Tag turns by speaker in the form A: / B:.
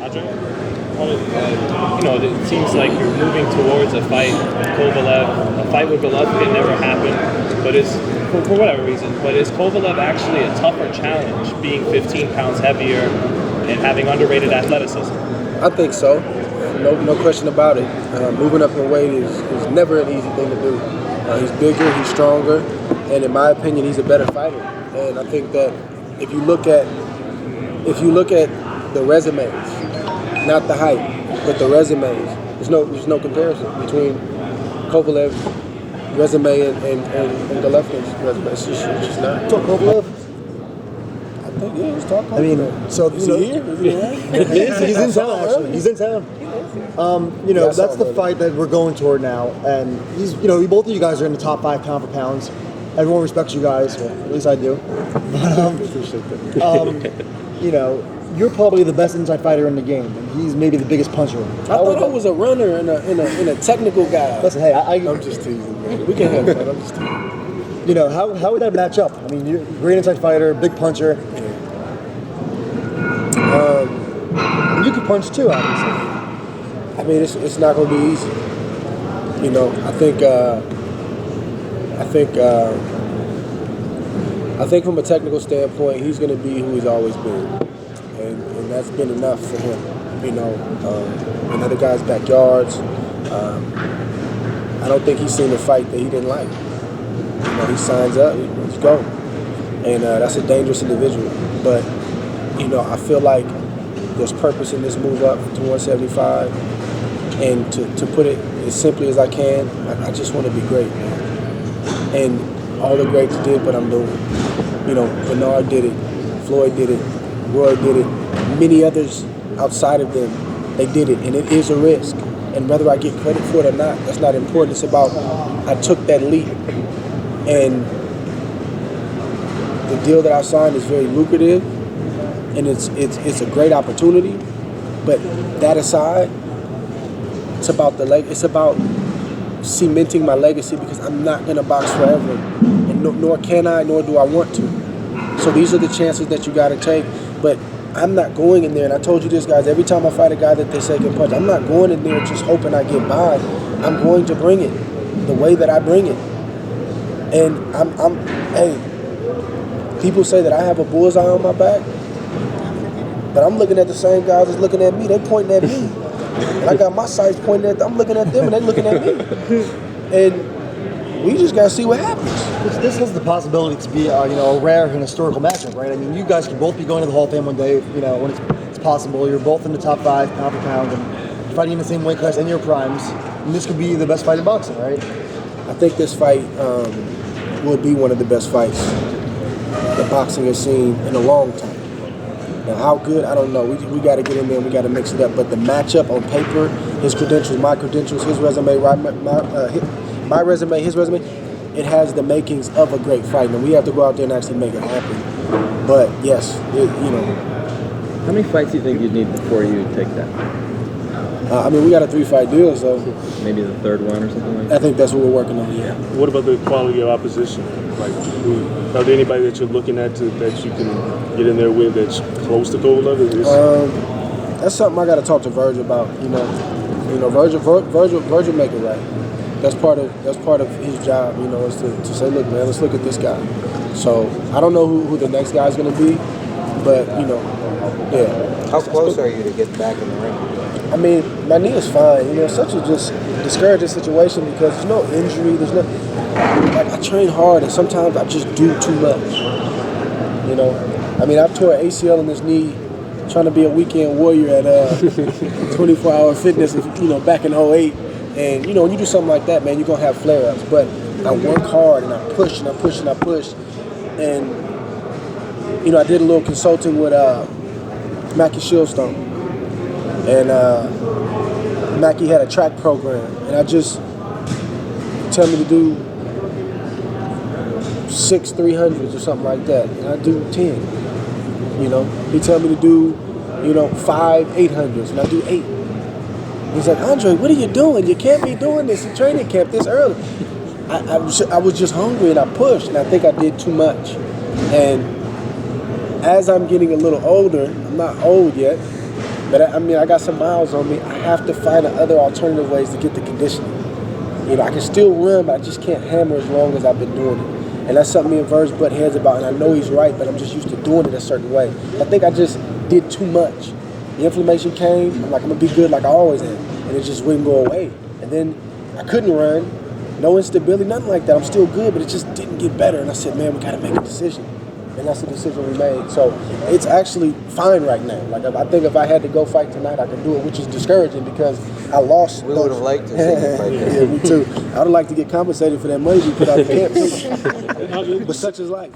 A: Andre? It seems like you're moving towards a fight with Kovalev. A fight with Golovkin never happened, but is for whatever reason. But is Kovalev actually a tougher challenge, being 15 pounds heavier and having underrated athleticism?
B: I think so. No question about it. Moving up in weight is never an easy thing to do. He's bigger, he's stronger, and in my opinion, he's a better fighter. And I think that if you look at the resumes, not the height, but the resumes, there's no comparison between Kovalev's resume and Golovkin's resume. It's just not.
C: Talk Kovalev.
B: I think he's talking.
C: I mean, so
B: is he here? Is he here?
C: He's in town actually. He's in town. That's the fight that we're going toward now, and both of you guys are in the top 5 pound for pounds. Everyone respects you guys, well, at least I do. You're probably the best inside fighter in the game, and he's maybe the biggest puncher.
B: I thought I was a runner and a technical guy.
C: Listen, hey,
B: I'm just teasing, man. We can have fun. I'm just teasing.
C: How would that match up? I mean, you're a great inside fighter, big puncher. You could punch too, obviously.
B: I mean, it's not going to be easy. I think from a technical standpoint, he's going to be who he's always been, and that's been enough for him. In other guys' backyards, I don't think he's seen a fight that he didn't like. He signs up, he's going, and that's a dangerous individual. But I feel like there's purpose in this move up to 175, and to put it as simply as I can, I just want to be great, man. And all the greats did what I'm doing. Bernard did it, Floyd did it, Roy did it, many others outside of them, they did it, and it is a risk. And whether I get credit for it or not, that's not important. It's about I took that leap, and the deal that I signed is very lucrative, and it's a great opportunity. But that aside, it's about it's about cementing my legacy, because I'm not going to box forever, and nor can I, nor do I want to. So these are the chances that you got to take. But I'm not going in there, and I told you this, guys, every time I fight a guy that they say can punch, I'm not going in there just hoping I get by. I'm going to bring it the way that I bring it. And hey, people say that I have a bullseye on my back, but I'm looking at the same guys that's looking at me. They pointing at me. And I got my sights pointing at them. I'm looking at them, and they looking at me. And we just got to see what happens.
C: This has the possibility to be a rare and historical matchup, right? I mean, you guys could both be going to the Hall of Fame one day, when it's possible. You're both in the top 5 pound for pound and fighting in the same weight class in your primes. And this could be the best fight in boxing, right?
B: I think this fight will be one of the best fights that boxing has seen in a long time. Now, how good, I don't know. We got to get in there and we got to mix it up. But the matchup on paper, his credentials, my credentials, his resume, my resume, his resume, it has the makings of a great fight. And we have to go out there and actually make it happen. But yes,
D: How many fights do you think you'd need before you take that?
B: We got a 3-fight deal, so
D: maybe the 3rd one or something like that?
B: I think that's what we're working on, yeah.
E: What about the quality of opposition? Like, are there anybody that you're looking at that you can get in there with that's close to Kovalev?
B: That's something I got to talk to Virgil about. Virgil make it right. That's part of his job. Is to say, look, man, let's look at this guy. So I don't know who the next guy's going to be, but yeah.
F: How close are you to getting back in the ring?
B: I mean, my knee is fine. It's such a just discouraging situation because there's no injury. There's no, I train hard, and sometimes I just do too much. I've tore an ACL in this knee trying to be a weekend warrior at 24-hour fitness, back in 08. And, when you do something like that, man, you're going to have flare-ups. But I work hard, and I push, and I push, and I push. And, I did a little consulting with Mackie Shieldstone. And Mackie had a track program, and I just tell me to do 6 300s or something like that, and I do 10. He tell me to do 5 800s, and I do 8. He's like, Andre, what are you doing? You can't be doing this in training camp this early. I was just hungry, and I pushed, and I think I did too much. And as I'm getting a little older, I'm not old yet, But I mean, I got some miles on me. I have to find other alternative ways to get the conditioning. You know, I can still run, but I just can't hammer as long as I've been doing it. And that's something me and Verge butt heads about, and I know he's right, but I'm just used to doing it a certain way. I think I just did too much. The inflammation came, I'm like, I'm gonna be good like I always am. And it just wouldn't go away. And then I couldn't run, no instability, nothing like that. I'm still good, but it just didn't get better. And I said, man, we gotta make a decision. And that's the decision we made. So it's actually fine right now. Like, I think if I had to go fight tonight, I could do it, which is discouraging because I lost.
F: We would have liked to see you fight that.
B: Yeah, me too. I would like to get compensated for that money we put out of camp. But such is life.